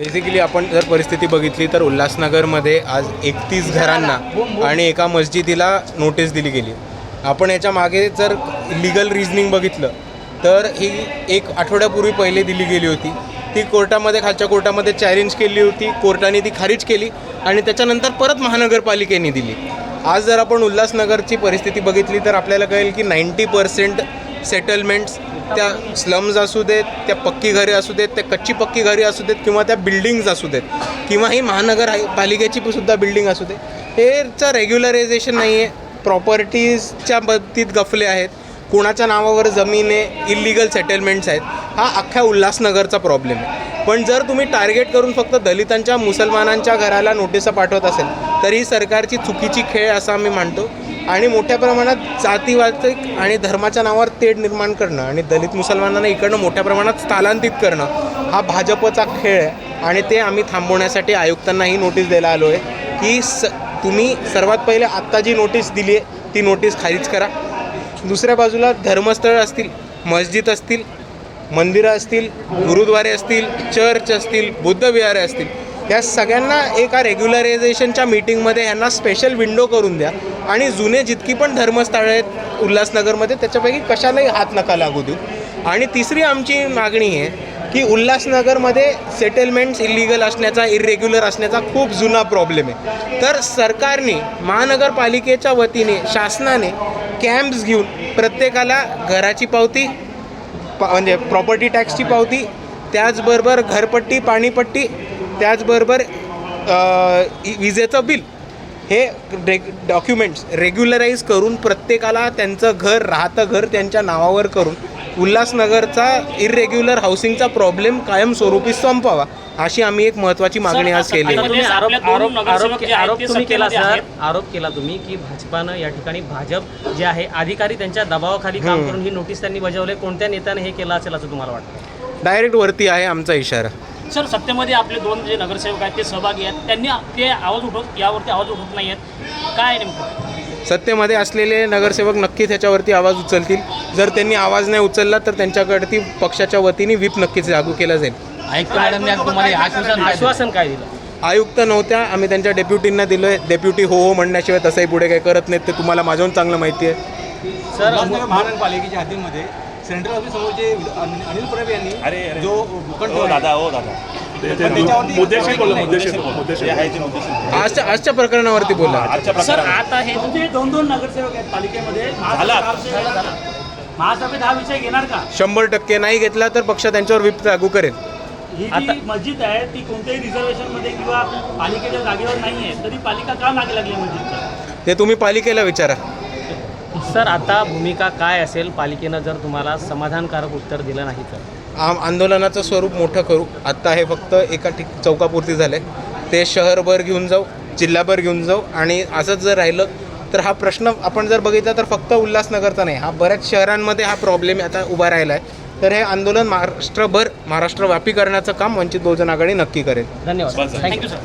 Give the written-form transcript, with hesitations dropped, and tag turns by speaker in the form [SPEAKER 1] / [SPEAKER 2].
[SPEAKER 1] Basically आपण जर परिस्थिती बघितली तर उल्हासनगरमध्ये आज 31 घरांना आणि एका मस्जिदीला नोटीस दिली गेली. आपण याच्या मागे जर लीगल रिझनिंग बघितलं तर ही एक आठवड्यापूर्वी पहिले दिली गेली होती. ती कोर्टामध्ये खालच्या कोर्टामध्ये चॅलेंज केली होती. कोर्टाने ती खारिज केली आणि त्याच्यानंतर परत महानगरपालिकेने दिली. आज जर आपण उल्हासनगरची परिस्थिती बघितली तर आपल्याला कळेल की 90% सेटलमेंट्स त्या स्लम्स असू देत, त्या पक्की घरे असू देत, त्या कच्ची पक्की घरे असू देत किंवा त्या बिल्डिंग्ज असू देत किंवा ही महानगरपालिकेची सुद्धा बिल्डिंग असू दे, हेचं रेग्युलरायझेशन नाही आहे. प्रॉपर्टीजच्या बाबतीत गफले आहेत, कोणाच्या नावावर जमीन आहे, इल्लिगल सेटलमेंट्स आहेत. हा अख्ख्या उल्हासनगरचा प्रॉब्लेम आहे. पण जर तुम्ही टार्गेट करून फक्त दलितांच्या मुसलमानांच्या घराला नोटिसा पाठवत असेल तर ही सरकारची चुकीची खेळ असं आम्ही मानतो. आणि मोठ्या प्रमाणात जातीवाद आणि धर्माच्या नावावर तेढ निर्माण करणं आणि दलित मुसलमानांना इकडनं मोठ्या प्रमाणात स्थलांतरित करणं हा भाजपचा खेळ आहे. आणि ते आम्ही थांबवण्यासाठी आयुक्तांनाही नोटीस द्यायला आलो आहे की तुम्ही सर्वात पहिले आत्ता जी नोटीस दिली आहे ती नोटीस खारिज करा. दुसऱ्या बाजूला धर्मस्थळ असतील, मस्जिद असतील, मंदिरं असतील, गुरुद्वारे असतील, चर्च असतील, बुद्धविहारे असतील, या सगळ्यांना एका रेग्युलरायझेशनच्या मीटिंगमध्ये ह्यांना स्पेशल विंडो करून द्या आणि जुने जितकी पण धर्मस्थळं आहेत उल्हासनगरमध्ये त्याच्यापैकी कशालाही हात नका लागू देऊ. आणि तिसरी आमची मागणी आहे की उल्हासनगरमध्ये सेटलमेंट्स इलिगल असण्याचा, इरेग्युलर असण्याचा खूप जुना प्रॉब्लेम आहे. तर सरकारने, महानगरपालिकेच्या वतीने, शासनाने कॅम्प्स घेऊन प्रत्येकाला घराची पावती म्हणजे प्रॉपर्टी टॅक्सची पावती, त्याचबरोबर घरपट्टी, पाणीपट्टी, त्याचबरोबर विजेचं बिल, हे डॉक्युमेंट्स रेग्युलराईज करून प्रत्येकाला त्यांचं घर, राहतं घर त्यांच्या नावावर करून उल्हासनगरचा इरेग्युलर हाऊसिंगचा प्रॉब्लेम कायमस्वरूपी संपवावा अशी आम्ही एक महत्त्वाची मागणी आज केली.
[SPEAKER 2] आरोप केला तुम्ही की भाजपानं या ठिकाणी भाजप जे आहे अधिकारी त्यांच्या दबावाखाली काम करून ही नोटीस त्यांनी बजावले. कोणत्या नेत्याने हे केलं असेल असं तुम्हाला वाटतं?
[SPEAKER 1] डायरेक्ट वरती आहे आमचा इशारा.
[SPEAKER 3] सर, सत्तेमध्ये आपले दोन जे नगरसेवक आहेत ते सहभागी आहेत, त्यांनी ते यावरती आवाज उठवत नाही आहेत, काय नेमकं?
[SPEAKER 1] सत्तेमध्ये असलेले नगरसेवक नक्कीच ह्याच्यावरती आवाज उचलतील. जर त्यांनी आवाज नाही उचलला तर त्यांच्याकडे पक्षाच्या वतीने व्हीप नक्कीच लागू केला जाईल.
[SPEAKER 2] आयुक्त मॅडमने तुम्हाला आश्वासन काय दिलं?
[SPEAKER 1] आयुक्त नव्हत्या, आम्ही त्यांच्या डेप्युटींना दिलो आहे. डेप्युटी हो म्हणण्याशिवाय तसंही पुढे काही करत नाहीत, ते तुम्हाला माझ्याहून चांगलं माहिती आहे.
[SPEAKER 4] सर, महानगरपालिकेच्या हद्दीमध्ये सेंट्रल ऑफिस समोरचे अनिल परब यांनी जो भूखंड
[SPEAKER 1] आजच्या प्रकरणावरती बोला.
[SPEAKER 3] सर, आता हे दोन नगरसेवक आहेत पालिकेमध्ये, महासभेत हा विषय घेणार का?
[SPEAKER 1] 100% नाही घेतला तर पक्ष त्यांच्यावर व्हीप लागू करेल.
[SPEAKER 3] ही जी मस्जिद आहे ती कोणत्याही रिझर्वेशनमध्ये किंवा पालिकेच्या जागेवर नाही आहे, तरी पालिका का मागे लागली मस्जिदच्या?
[SPEAKER 1] ते तुम्ही पालिकेला विचारा.
[SPEAKER 2] सर, आता भूमिका काय असेल पालिकेनं जर तुम्हाला समाधानकारक उत्तर दिलं नाही तर?
[SPEAKER 1] आंदोलनाचं स्वरूप मोठं करू. आत्ता हे फक्त एका चौकापुरती झालं आहे. ते शहरभर घेऊन जाऊ, जिल्हाभर घेऊन जाऊ. आणि असंच जर राहिलं तर हा प्रश्न आपण जर बघितला तर फक्त उल्हासनगरचा नाही, हा बऱ्याच शहरांमध्ये हा प्रॉब्लेम आता उभा राहिला आहे. तर हे आंदोलन महाराष्ट्रव्यापी करण्याचं काम वंचित बहुजन आघाडी नक्की करेल.
[SPEAKER 2] धन्यवाद.
[SPEAKER 3] Thank you sir.